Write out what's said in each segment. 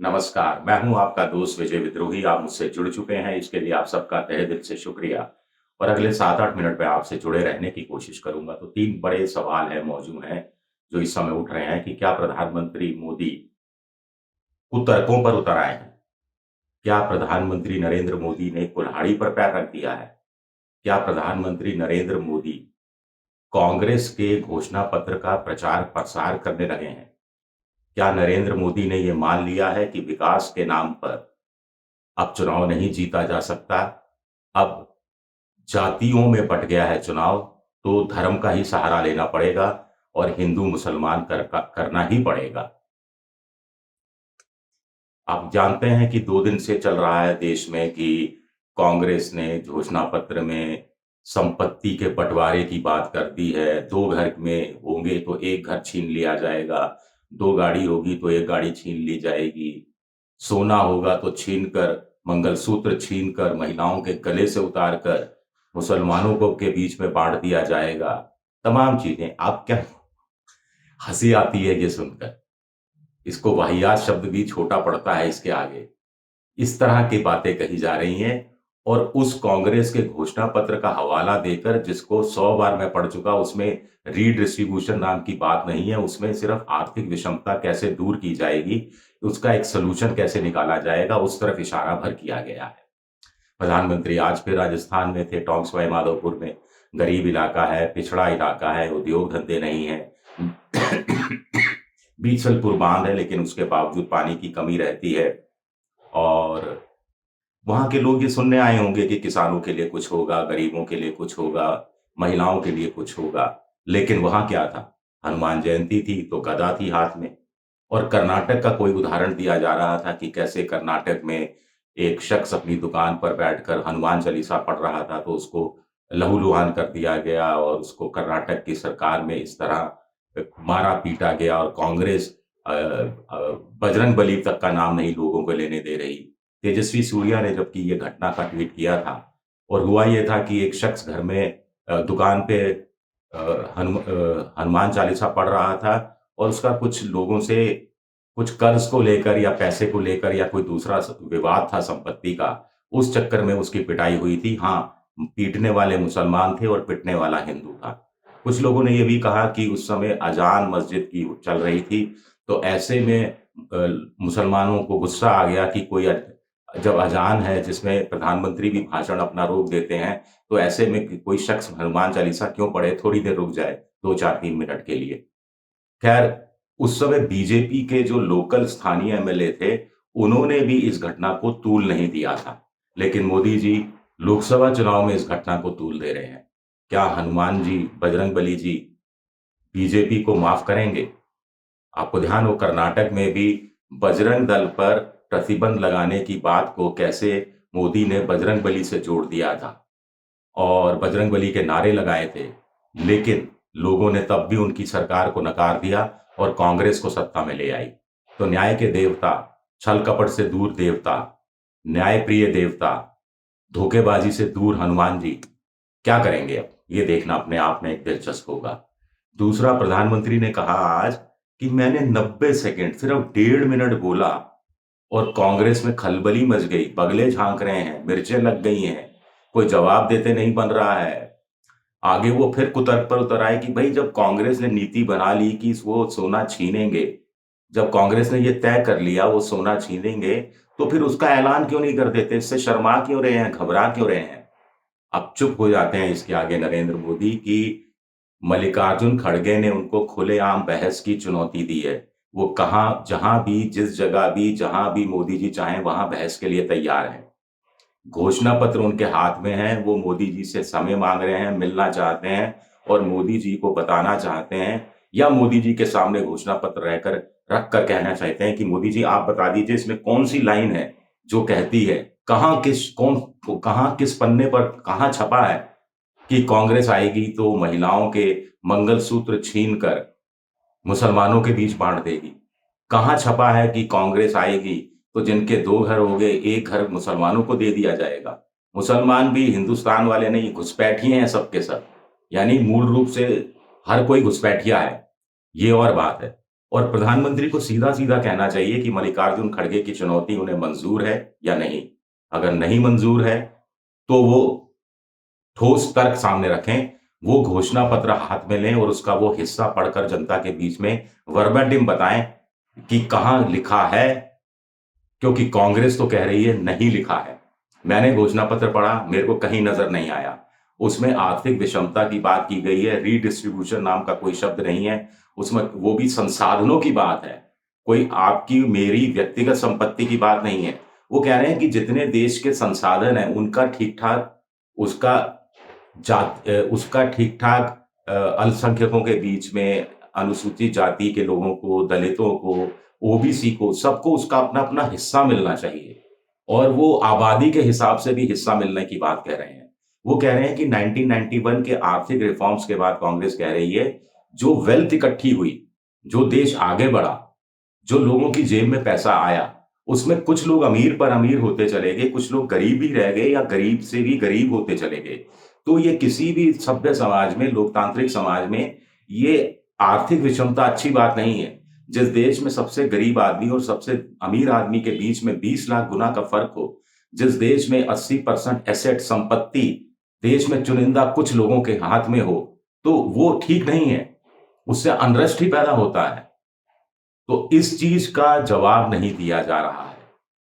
नमस्कार, मैं हूँ आपका दोस्त विजय विद्रोही। आप मुझसे जुड़ चुके हैं, इसके लिए आप सबका तहे दिल से शुक्रिया। और अगले 7-8 मिनट में आपसे जुड़े रहने की कोशिश करूँगा। तो 3 बड़े सवाल हैं, मौजू हैं, जो इस समय उठ रहे हैं कि क्या प्रधानमंत्री मोदी कुतर्कों पर उतर आए हैं? क्या प्रधानमंत्री नरेंद्र मोदी ने कुल्हाड़ी पर पैर रख दिया है? क्या प्रधानमंत्री नरेंद्र मोदी कांग्रेस के घोषणा पत्र का प्रचार-प्रसार करने लगे हैं? क्या नरेंद्र मोदी ने ये मान लिया है कि विकास के नाम पर अब चुनाव नहीं जीता जा सकता? अब जातियों में बँट गया है चुनाव, तो धर्म का ही सहारा लेना पड़ेगा और हिंदू-मुसलमान करना ही पड़ेगा। आप जानते हैं कि 2 दिन से चल रहा है देश में कि कांग्रेस ने घोषणा पत्र में संपत्ति के बँटवारे की बात कर दी है। 2 घर में होंगे तो 1 घर छीन लिया जाएगा, 2 गाड़ी होगी तो 1 गाड़ी छीन ली जाएगी, सोना होगा तो छीनकर मंगलसूत्र छीनकर महिलाओं के गले से उतारकर मुसलमानों को के बीच में बाँट दिया जाएगा। तमाम चीज़ें आप क्या हँसी आती है ये सुनकर। इसको वाहियात शब्द भी छोटा पड़ता है इसके आगे। इस तरह की बातें कही जा रही हैं और उस कांग्रेस के घोषणा पत्र का हवाला देकर जिसको 100 बार मैं पढ़ चुका, उसमें रीडिस्ट्रीब्यूशन नाम की बात नहीं है, उसमें सिर्फ आर्थिक विषमता कैसे दूर की जाएगी, उसका एक सॉल्यूशन कैसे निकाला जाएगा, उस तरफ इशारा भर किया गया है। प्रधानमंत्री आज फिर राजस्थान में थे, टोंक सवाई माधोपुर में। गरीब इलाका है, पिछड़ा इलाका है, उद्योग धंधे नहीं हैं। बीसलपुर बांध है, लेकिन उसके बावजूद पानी की कमी रहती है और वहाँ के लोग ये सुनने आए होंगे कि किसानों के लिए कुछ होगा, गरीबों के लिए कुछ होगा, महिलाओं के लिए कुछ होगा। लेकिन वहाँ क्या था? हनुमान जयंती थी तो गदा थी हाथ में। और कर्नाटक का कोई उदाहरण दिया जा रहा था कि कैसे कर्नाटक में एक शख्स अपनी दुकान पर बैठकर हनुमान चालीसा पढ़ रहा था, तो उसको लहूलुहान कर दिया गया और उसको कर्नाटक की सरकार में इस तरह मारा-पीटा गया और कांग्रेस बजरंग बली तक का नाम नहीं लोगों को लेने दे रही। तेजस्वी सूर्या ने जबकि ये घटना का ट्वीट किया था और हुआ ये था कि एक शख्स घर में दुकान पे हनुमान चालीसा पढ़ रहा था और उसका कुछ लोगों से कुछ कर्ज को लेकर या पैसे को लेकर या कोई दूसरा विवाद था संपत्ति का, उस चक्कर में उसकी पिटाई हुई थी। हाँ, पीटने वाले मुसलमान थे और पिटने वाला हिंदू था। कुछ लोगों ने ये भी कहा कि उस समय अजान मस्जिद की चल रही थी, तो ऐसे में मुसलमानों को गुस्सा आ गया कि जब अजान है जिसमें प्रधानमंत्री भी भाषण अपना रोक देते हैं, तो ऐसे में कोई शख्स हनुमान चालीसा क्यों पढ़े, थोड़ी देर रुक जाए, 2, 4, 3 मिनट के लिए। खैर, उस समय बीजेपी के जो लोकल स्थानीय एमएलए थे, उन्होंने भी इस घटना को तूल नहीं दिया था। लेकिन मोदी जी लोकसभा चुनाव में इस घटना को तूल दे रहे हैं। क्या हनुमान जी, बजरंगबली जी बीजेपी को माफ करेंगे? आपको ध्यान हो कर्नाटक में भी बजरंग दल पर प्रतिबंध लगाने की बात को कैसे मोदी ने बजरंगबली से जोड़ दिया था और बजरंगबली के नारे लगाए थे। लेकिन लोगों ने तब भी उनकी सरकार को नकार दिया और कांग्रेस को सत्ता में ले आई। तो न्याय के देवता, छल-कपट से दूर देवता, न्यायप्रिय देवता, धोखेबाजी से दूर हनुमान जी क्या करेंगे अब? ये देखना अपने आप में एक दिलचस्प होगा। दूसरा, प्रधानमंत्री ने कहा आज कि मैंने 90 सेकंड, सिर्फ 1.5 मिनट बोला और कांग्रेस में खलबली मच गई, बगले झाँक रहे हैं, मिर्चें लग गई हैं, कोई जवाब देते नहीं बन रहा है। आगे वो फिर कुतर्क पर उतर आए कि भई जब कांग्रेस ने नीति बना ली कि वो सोना छीनेंगे, जब कांग्रेस ने ये तय कर लिया वो सोना छीनेंगे, तो फिर उसका ऐलान क्यों नहीं कर देते? इससे शर्मा क्यों रहे हैं, घबरा क्यों रहे हैं? अब चुप हो जाते हैं इसके आगे नरेंद्र मोदी कि मल्लिकार्जुन खड़गे ने उनको खुलेआम बहस की चुनौती दी है। वो कहाँ जहाँ भी, जिस जगह भी, जहाँ भी मोदी जी चाहें वहाँ बहस के लिए तैयार हैं। घोषणा पत्र उनके हाथ में है, वो मोदी जी से समय माँग रहे हैं, मिलना चाहते हैं और मोदी जी को बताना चाहते हैं या मोदी जी के सामने घोषणा पत्र रख कर कहना चाहते हैं कि मोदी जी आप बता दीजिए इसमें कौन-सी लाइन है जो कहती है, कहाँ किस पन्ने पर कहाँ छपा है कि कांग्रेस आएगी तो महिलाओं के मंगलसूत्र छीनकर मुसलमानों के बीच बाँट देगी। कहाँ छपा है कि कांग्रेस आएगी तो जिनके 2 घर हो गए, 1 घर मुसलमानों को दे दिया जाएगा। मुसलमान भी हिंदुस्तान वाले नहीं, घुसपैठिए हैं सब के सब। यानी मूल रूप से हर कोई घुसपैठिया है, ये और बात है। और प्रधानमंत्री को सीधा-सीधा कहना चाहिए कि मल्लिकार्जुन खड़गे की चुनौती उन्हें मंज़ूर है या नहीं? अगर नहीं मंज़ूर है, तो वो ठोस तर्क सामने रखें, वो घोषणा पत्र हाथ में लें और उसका वो हिस्सा पढ़कर जनता के बीच में वर्बेटिम बताएँ कि कहाँ लिखा है, क्योंकि कांग्रेस तो कह रही है नहीं लिखा है। मैंने घोषणा पत्र पढ़ा, मेरे को कहीं नज़र नहीं आया। उसमें आर्थिक विषमता की बात की गई है, रीडिस्ट्रीब्यूशन नाम का कोई शब्द नहीं है, उसमें वो भी संसाधनों की बात है। कोई आपकी मेरी व्यक्तिगत संपत्ति की बात नहीं है। वो कह रहे हैं कि जितने देश के संसाधन हैं, उनका ठीक-ठाक उसका उसका ठीक-ठाक अल्पसंख्यकों के बीच में, अनुसूचित जाति के लोगों को, दलितों को, ओबीसी को, सबको उसका अपना-अपना हिस्सा मिलना चाहिए। और वो आबादी के हिसाब से भी हिस्सा मिलने की बात कह रहे हैं। वो कह रहे हैं कि 1991 के आर्थिक रिफॉर्म्स के बाद कांग्रेस कह रही है, जो वेल्थ इकट्ठी हुई, जो देश आगे बढ़ा, जो लोगों की जेब में पैसा आया, उसमें कुछ लोग अमीर पर अमीर होते चले गए, कुछ लोग गरीब ही रह गए या गरीब से भी गरीब होते चले गए। तो ये किसी भी सभ्य समाज में, लोकतांत्रिक समाज में, ये आर्थिक विषमता अच्छी बात नहीं है। जिस देश में सबसे गरीब आदमी और सबसे अमीर आदमी के बीच में 20 लाख गुना का फ़र्क हो, जिस देश में 80% एसेट संपत्ति देश में चुनिंदा कुछ लोगों के हाथ में हो, तो वो ठीक नहीं है। उससे अनरेस्ट ही पैदा होता है। तो इस चीज़ का जवाब नहीं दिया जा रहा है।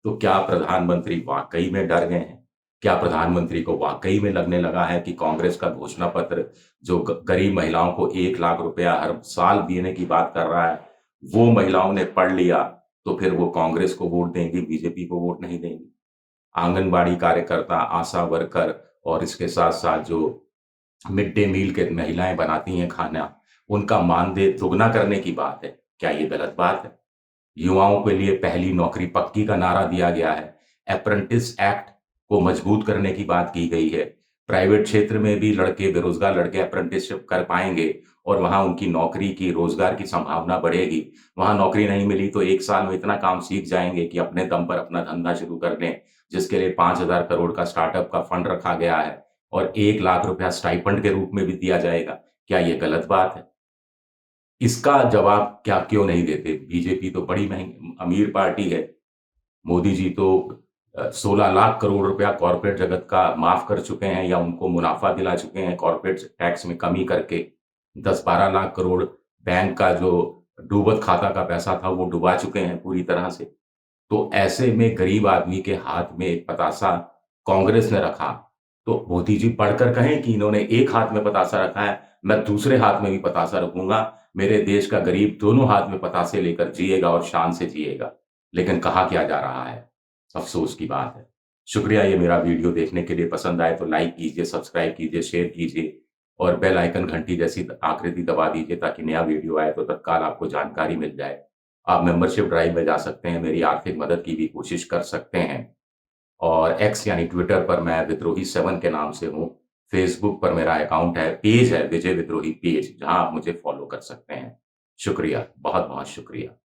तो क्या प्रधानमंत्री वाक़ई में डर गए हैं? क्या प्रधानमंत्री को वाक़ई में लगने लगा है कि कांग्रेस का घोषणा पत्र जो गरीब महिलाओं को 1 लाख रुपया हर साल देने की बात कर रहा है, वो महिलाओं ने पढ़ लिया, तो फिर वो कांग्रेस को वोट देंगी, बीजेपी को वोट नहीं देंगी। आंगनबाड़ी कार्यकर्ता, आशा वर्कर और इसके साथ-साथ जो मिड डे मील के महिलाएँ बनाती हैं खाना, उनका मानदेय दुगना करने की बात है। क्या ये गलत बात है? युवाओं के लिए पहली नौकरी पक्की का नारा दिया गया है। अप्रेंटिस एक्ट को मजबूत करने की बात की गई है। प्राइवेट क्षेत्र में भी लड़के, बेरोज़गार लड़के अप्रेंटिसशिप कर पाएँगे और वहाँ उनकी नौकरी की, रोज़गार की संभावना बढ़ेगी। वहाँ नौकरी नहीं मिली तो 1 साल में इतना काम सीख जाएँगे कि अपने दम पर अपना धंधा शुरू कर लें, जिसके लिए 5,000 करोड़ का स्टार्टअप का फंड रखा गया है और 1 लाख रुपया स्टाइपेंड के रूप में भी दिया जाएगा। क्या ये गलत बात है? इसका जवाब क्या क्यों नहीं देते? बीजेपी तो बड़ी अमीर पार्टी है। मोदी जी तो 16 लाख करोड़ रुपया कॉर्पोरेट जगत का माफ़ कर चुके हैं या उनको मुनाफ़ा दिला चुके हैं कॉर्पोरेट टैक्स में कमी करके। 10-12 लाख करोड़ बैंक का जो डूबत खाता का पैसा था, वो डुबा चुके हैं पूरी तरह से। तो ऐसे में गरीब आदमी के हाथ में एक पतासा कांग्रेस ने रखा, तो मोदी जी पढ़कर कहें कि इन्होंने एक हाथ में पतासा रखा है, मैं दूसरे हाथ में भी पतासा रखूँगा। मेरे देश का गरीब दोनों हाथ में पतासे लेकर जिएगा और शान से जिएगा। लेकिन कहा क्या जा रहा है? अफ़सोस की बात है। शुक्रिया ये मेरा वीडियो देखने के लिए। पसंद आए तो लाइक कीजिए, सब्सक्राइब कीजिए, शेयर कीजिए और बेल आइकन घंटी जैसी आकृति दबा दीजिए ताकि नया वीडियो आए तो तत्काल आपको जानकारी मिल जाए। आप मेंबरशिप ड्राइव में जा सकते हैं, मेरी आर्थिक मदद की भी कोशिश कर सकते हैं। और एक्स यानी ट्विटर पर मैं विद्रोही 7 के नाम से हूँ। फ़ेसबुक पर मेरा अकाउंट है, पेज है विजय विद्रोही पेज, जहाँ आप मुझे फ़ॉलो कर सकते हैं। शुक्रिया, बहुत-बहुत शुक्रिया।